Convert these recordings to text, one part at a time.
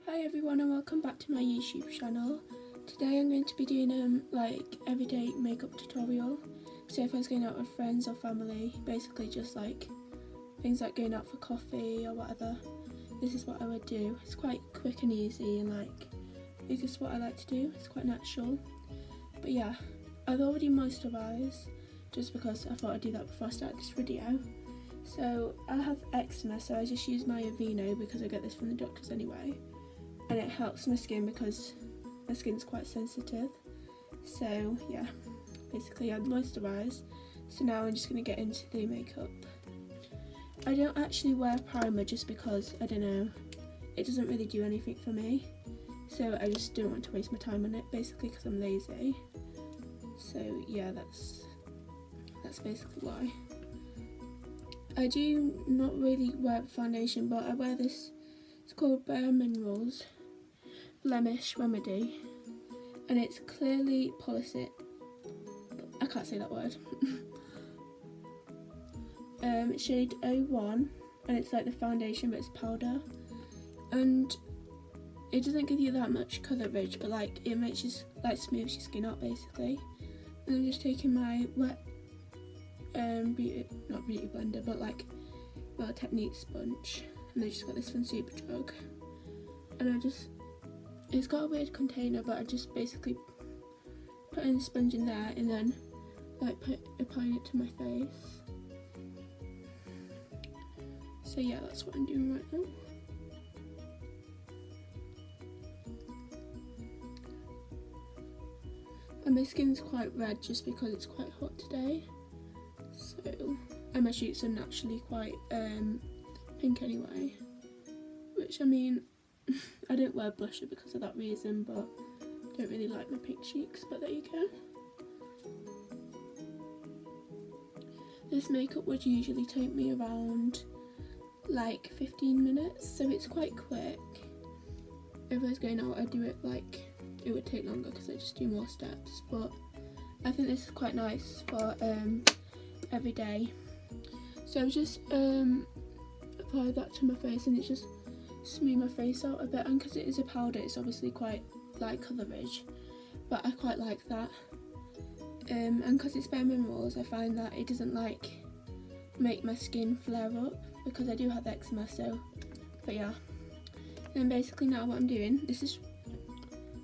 Hi everyone and welcome back to my YouTube channel. Today I'm going to be doing like everyday makeup tutorial. So if I was going out with friends or family, basically just like things like going out for coffee or whatever, this is what I would do. It's quite quick and easy and like it's just what I like to do. It's quite natural. But yeah, I've already moisturised just because I thought I'd do that before I start this video. So I have eczema, so I just use my Aveeno because I get this from the doctors anyway. And it helps my skin because my skin's quite sensitive. So yeah, basically I'd moisturise. So now I'm just going to get into the makeup. I don't actually wear primer just because, I don't know, it doesn't really do anything for me. So I just don't want to waste my time on it, basically because I'm lazy. So yeah, that's basically why. I do not really wear foundation, but I wear this, it's called Bare Minerals Blemish Remedy, and it's clearly Polycit, I can't say that word. Shade 01, and it's like the foundation but it's powder, and it doesn't give you that much coverage, but like it makes you like smooths your skin out basically. And I'm just taking my wet not beauty blender, but like Well Technique sponge, and I just got this from Superdrug, and it's got a weird container, but I just basically put in the sponge in there and then like applying it to my face. So yeah, that's what I'm doing right now. And my skin's quite red just because it's quite hot today. So, and my cheeks are naturally quite pink anyway. Which, I mean, I don't wear blusher because of that reason, but I don't really like my pink cheeks, but there you go. This makeup would usually take me around like 15 minutes, so it's quite quick. If I was going out, I'd do it like, it would take longer because I just do more steps, but I think this is quite nice for every day. So I just apply that to my face and it just smooth my face out a bit, and because it is a powder it's obviously quite light coverage, but I quite like that. And because it's Bare Minerals, I find that it doesn't like make my skin flare up because I do have eczema, so, but yeah. And basically now what I'm doing, this is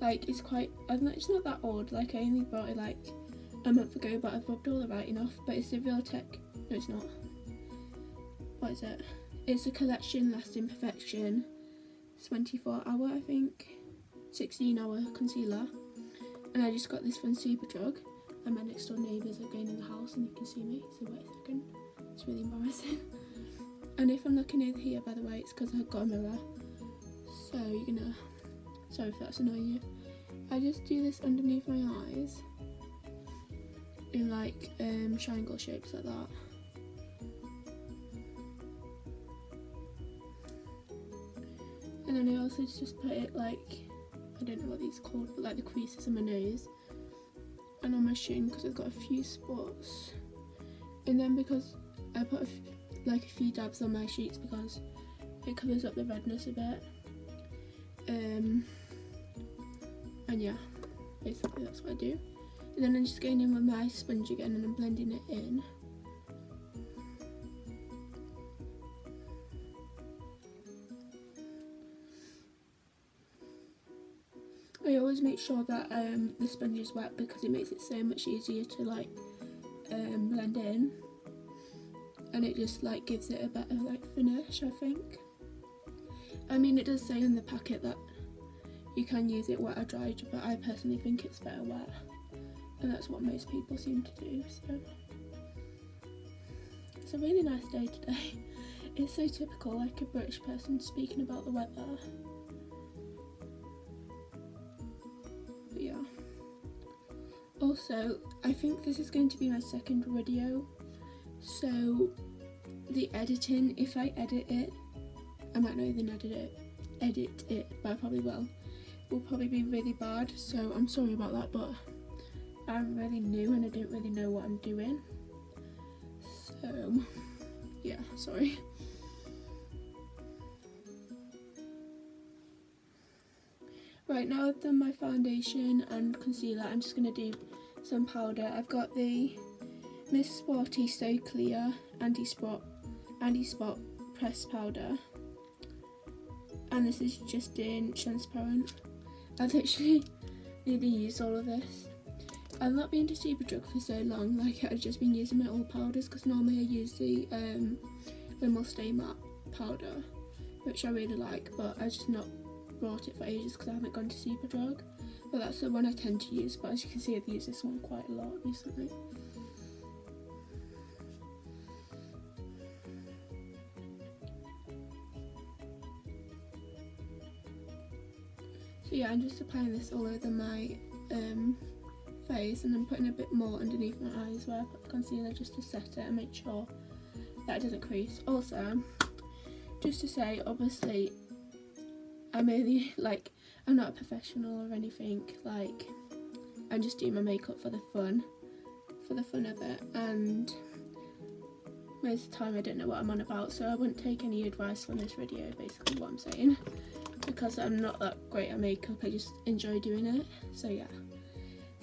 like, it's not that old, like I only bought it like a month ago, but I've rubbed all the writing off. But it's the Real Tech, no it's not, what is it? It's a Collection Lasting Perfection 24 hour, I think, 16 hour concealer, and I just got this from Superdrug, and my next door neighbours are going in the house and you can see me, so wait a second, it's really embarrassing. And if I'm looking over here, by the way, it's because I've got a mirror, so you're gonna, sorry if that's annoying you. I just do this underneath my eyes in like triangle shapes like that. And then I also just put it like, I don't know what these are called, but like the creases in my nose and on my shin because I've got a few spots. And then because I put like a few dabs on my cheeks because it covers up the redness a bit. And yeah, basically that's what I do. And then I'm just going in with my sponge again and I'm blending it in. I always make sure that the sponge is wet because it makes it so much easier to like blend in, and it just like gives it a better like finish, I think. I mean, it does say in the packet that you can use it wet or dry, but I personally think it's better wet, and that's what most people seem to do. So it's a really nice day today. It's so typical, like a British person speaking about the weather. But yeah. Also, I think this is going to be my second video, so the editing, if I edit it, I might not even edit it, but I probably will probably be really bad, so I'm sorry about that, but I'm really new and I don't really know what I'm doing, so yeah, sorry. Right, now I've done my foundation and concealer, I'm just going to do some powder. I've got the Miss Sporty So Clear Anti-Spot Pressed Powder. And this is just in transparent. I've literally nearly used all of this. I've not been to Superdrug for so long, like I've just been using my old powders, because normally I use the Rimmel Stay Matte powder, which I really like, but I've just not bought it for ages because I haven't gone to Superdrug. But that's the one I tend to use, but as you can see I've used this one quite a lot recently. So yeah, I'm just applying this all over my face, and I'm putting a bit more underneath my eyes where I put the concealer, just to set it and make sure that it doesn't crease. Also, just to say, obviously I'm only I'm not a professional or anything, like I'm just doing my makeup for the fun of it, and most of the time I don't know what I'm on about, so I wouldn't take any advice from this video, basically what I'm saying, because I'm not that great at makeup, I just enjoy doing it. So yeah,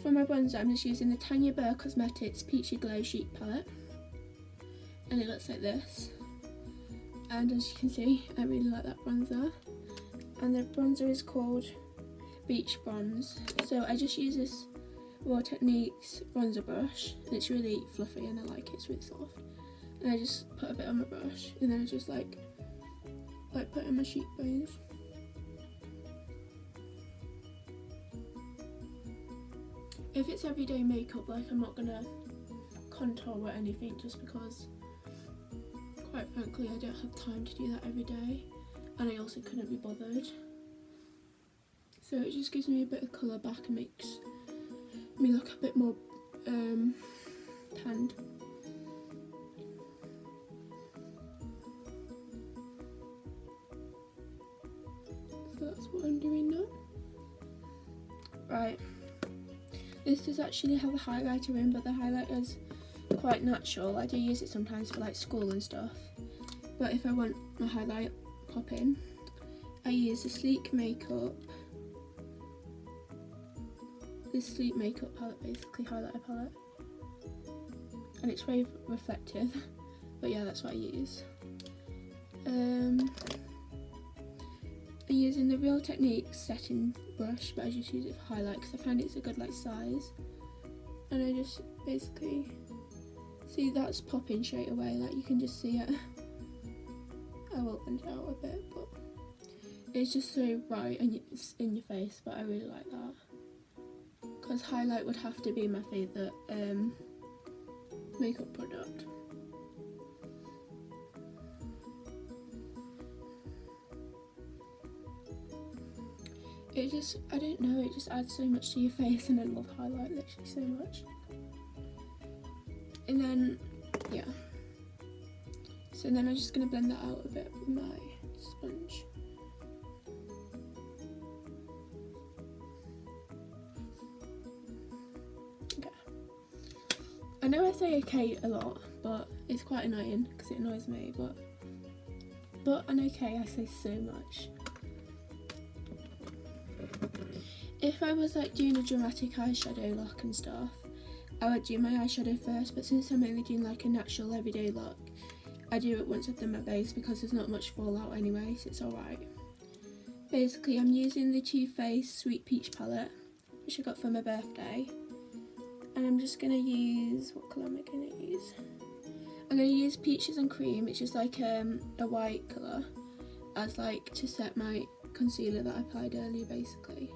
for my bronzer I'm just using the Tanya Burr Cosmetics Peachy Glow Sheet Palette, and it looks like this, and as you can see I really like that bronzer. And the bronzer is called Beach Bronze. So I just use this Raw Techniques bronzer brush, and it's really fluffy and I like it, it's really soft. And I just put a bit on my brush, and then I just like put it in my cheekbones. If it's everyday makeup, like I'm not gonna contour or anything, just because quite frankly I don't have time to do that every day. And I also couldn't be bothered. So it just gives me a bit of colour back and makes me look a bit more tanned. So that's what I'm doing now. Right. This does actually have a highlighter in, but the highlighter's quite natural. I do use it sometimes for like school and stuff. But if I want my highlight popping, I use the Sleek Makeup palette, basically highlighter palette, and it's very reflective, but yeah, that's what I use. I'm using the Real Techniques setting brush, but I just use it for highlight because I find it's a good size, and I just basically see that's popping straight away, like you can just see it. I will blend it out a bit, but it's just so bright and it's in your face, but I really like that. Because highlight would have to be my favourite makeup product. It just, I don't know, it just adds so much to your face, and I love highlight literally so much. And then, yeah. So then I'm just going to blend that out a bit with my sponge. Okay. I know I say okay a lot, but it's quite annoying because it annoys me, but an okay I say so much. If I was doing a dramatic eyeshadow look and stuff, I would do my eyeshadow first, but since I'm only doing a natural everyday look, I do it once I've done my base because there's not much fallout anyway, so it's alright. Basically, I'm using the Too Faced Sweet Peach palette, which I got for my birthday. And I'm just going to use, what colour am I going to use? I'm going to use Peaches and Cream, which is a white colour, as to set my concealer that I applied earlier, basically.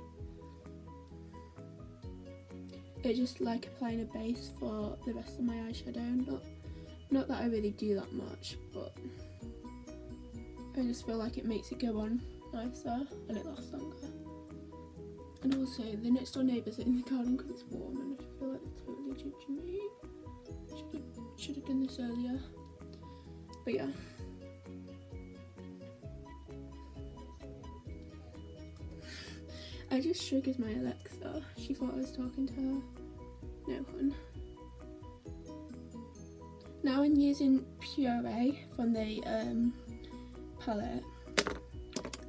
It's just applying a base for the rest of my eyeshadow. Not that I really do that much, but I just feel like it makes it go on nicer and it lasts longer. And also, the next door neighbours are in the garden because it's warm, and I feel like they're totally judging me. Should have done this earlier. But yeah. I just triggered my Alexa. She thought I was talking to her. No, hun. Now I'm using Puree from the palette.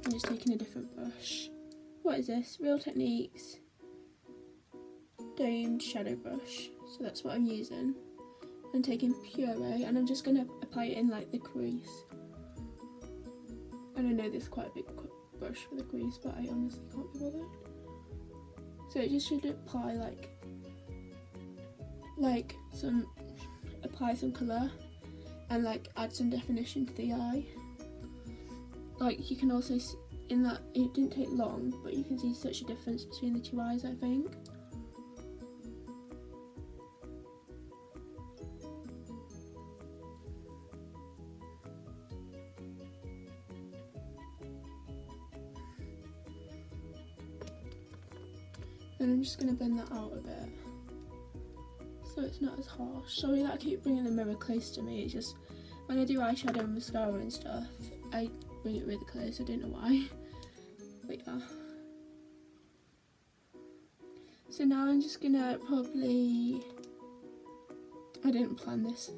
I'm just taking a different brush. what is this? Real Techniques domed shadow brush. So that's what I'm using. I'm taking Puree and I'm just going to apply it in like the crease. And I know this is quite a big brush for the crease, but I honestly can't be bothered. So it just should apply apply some colour and like add some definition to the eye. Like you can also see in that it didn't take long, but you can see such a difference between the two eyes, I think. And I'm just going to blend that out a bit so it's not as harsh. Sorry that I keep bringing the mirror close to me, it's just when I do eyeshadow and mascara and stuff I bring it really close, I don't know why. But yeah. So now I'm just going to probably, I didn't plan this,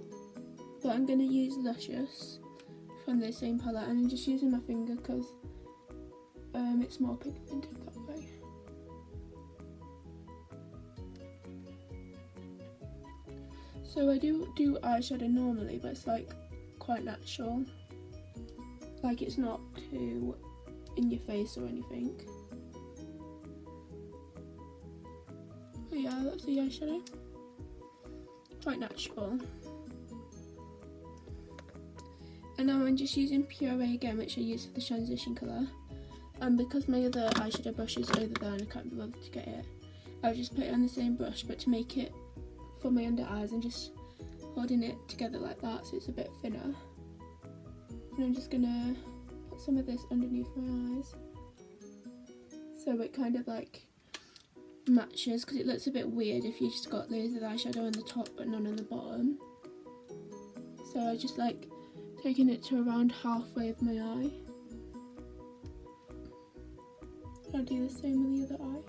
but I'm going to use Luscious from the same palette and I'm just using my finger because it's more pigmented that way. So I do eyeshadow normally, but it's like quite natural. Like it's not too in your face or anything. But yeah, that's the eyeshadow. Quite natural. And now I'm just using Puree again, which I use for the transition colour. And because my other eyeshadow brush is over there and I can't be bothered to get it, I've just put it on the same brush, but to make it for my under eyes and just holding it together like that so it's a bit thinner. And I'm just gonna put some of this underneath my eyes so it kind of like matches, because it looks a bit weird if you just got layers of eyeshadow on the top but none on the bottom. So I just like taking it to around halfway of my eye. I'll do the same with the other eye.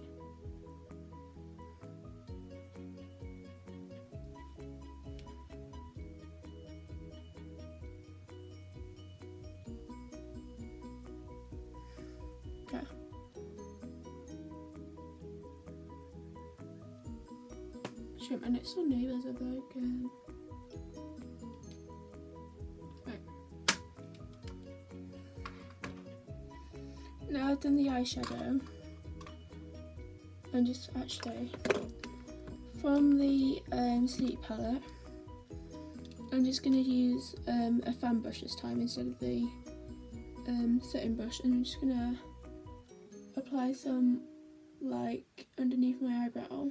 Okay. Shit, my next door neighbours are broken. Right. Now I've done the eyeshadow, I'm just actually from the Sleep palette. I'm just going to use a fan brush this time instead of the setting brush, and I'm just going to apply some like underneath my eyebrow.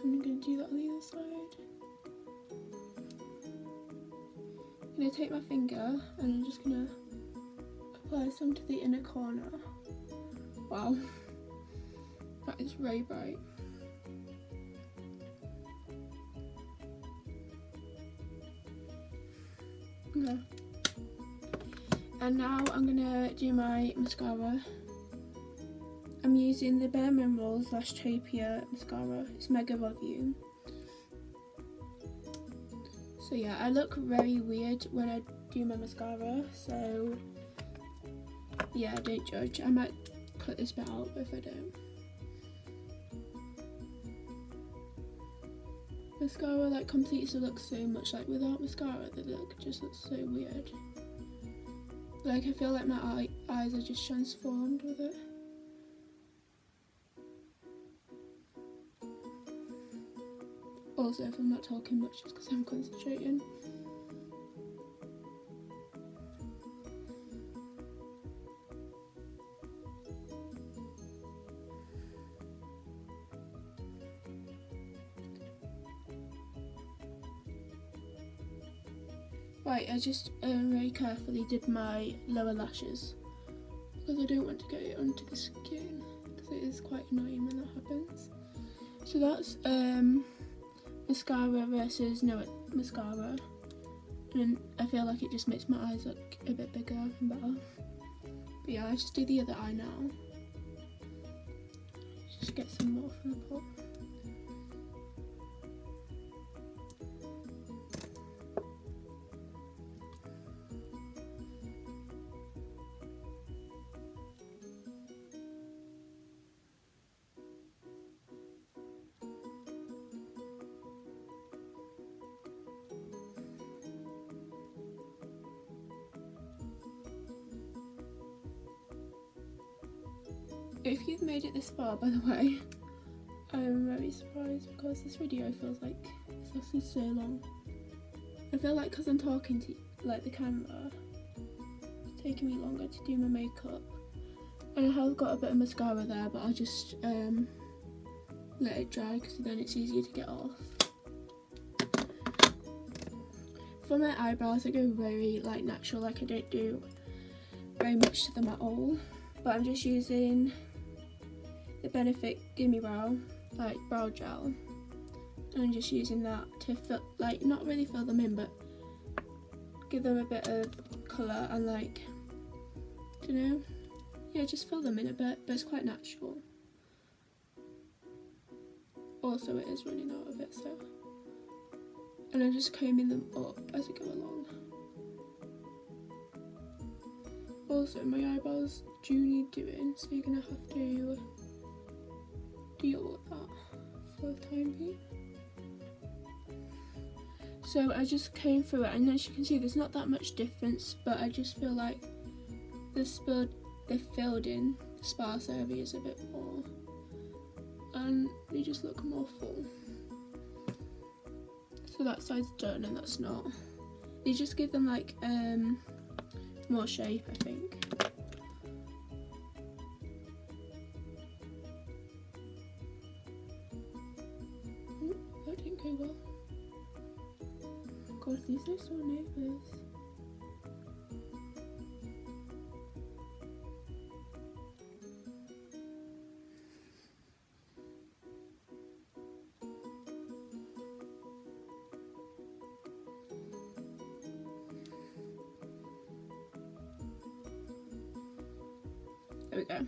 I'm going to do that on the other side. I'm going to take my finger and I'm just going to apply some to the inner corner. Wow, that is very bright. Okay. And now I'm gonna do my mascara. I'm using the Bare Minerals Lashtopia mascara. It's Mega Volume. So yeah, I look very weird when I do my mascara, so yeah, don't judge. I might cut this bit out if I don't. Mascara like completes the look so much. Like without mascara, the look just looks so weird. Like I feel like my eyes are just transformed with it. Also, if I'm not talking much, it's because I'm concentrating. Right, I just very carefully did my lower lashes because I don't want to get it onto the skin because it is quite annoying when that happens. So that's mascara versus no mascara, and I feel like it just makes my eyes look a bit bigger and better. But yeah, I just do the other eye now. Just get some more from the pot. If you've made it this far, by the way, I'm very surprised because this video feels like it's lasted so long. I feel like because I'm talking to like the camera, it's taking me longer to do my makeup. And I have got a bit of mascara there, but I'll just let it dry because then it's easier to get off. For my eyebrows, I go very like natural, like I don't do very much to them at all. But I'm just using the Benefit Gimme Brow, like brow gel. And I'm just using that to fill, like not really fill them in, but give them a bit of colour and like, you know, yeah, just fill them in a bit, but it's quite natural. Also, it is running out of it, so. And I'm just combing them up as I go along. Also, my eyebrows do need doing, so you're gonna have to deal with that for the time being. So I just came through it, and as you can see, there's not that much difference, but I just feel like they filled in the sparse areas a bit more, and they just look more full. So that side's done, and that's not. They just give them like more shape, I think. That didn't go well. God, these are so nervous. There we go.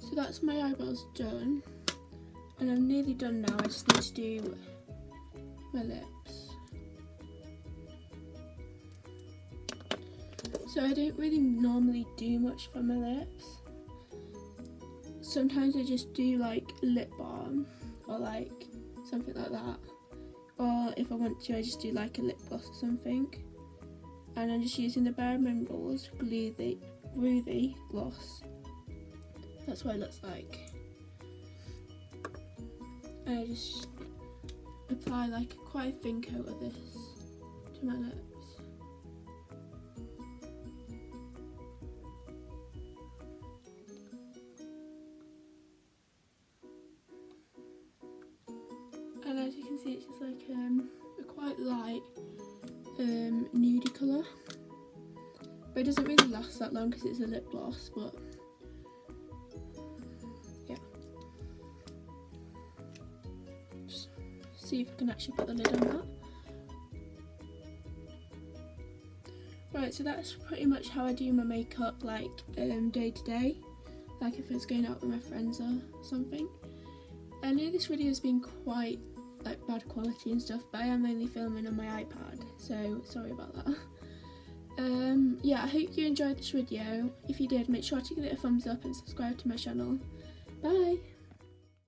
So that's my eyebrows done, and I'm nearly done now. I just need to do my lips. So I don't really normally do much for my lips. Sometimes I just do like lip balm or like something like that, or if I want to, I just do like a lip gloss or something. And I'm just using the Bare Minerals Groovy gloss. That's what it looks like. And I just apply like quite a thin coat of this to my lips. And as you can see, it's just like a quite light nudie colour. But it doesn't really last that long because it's a lip gloss, but yeah. Just see if I can actually put the lid on that. Right, so that's pretty much how I do my makeup, like day to day, like if I was going out with my friends or something. I know this video has been quite like bad quality and stuff, but I am only filming on my iPad, so sorry about that. Yeah, I hope you enjoyed this video. If you did, make sure to give it a thumbs up and subscribe to my channel. Bye!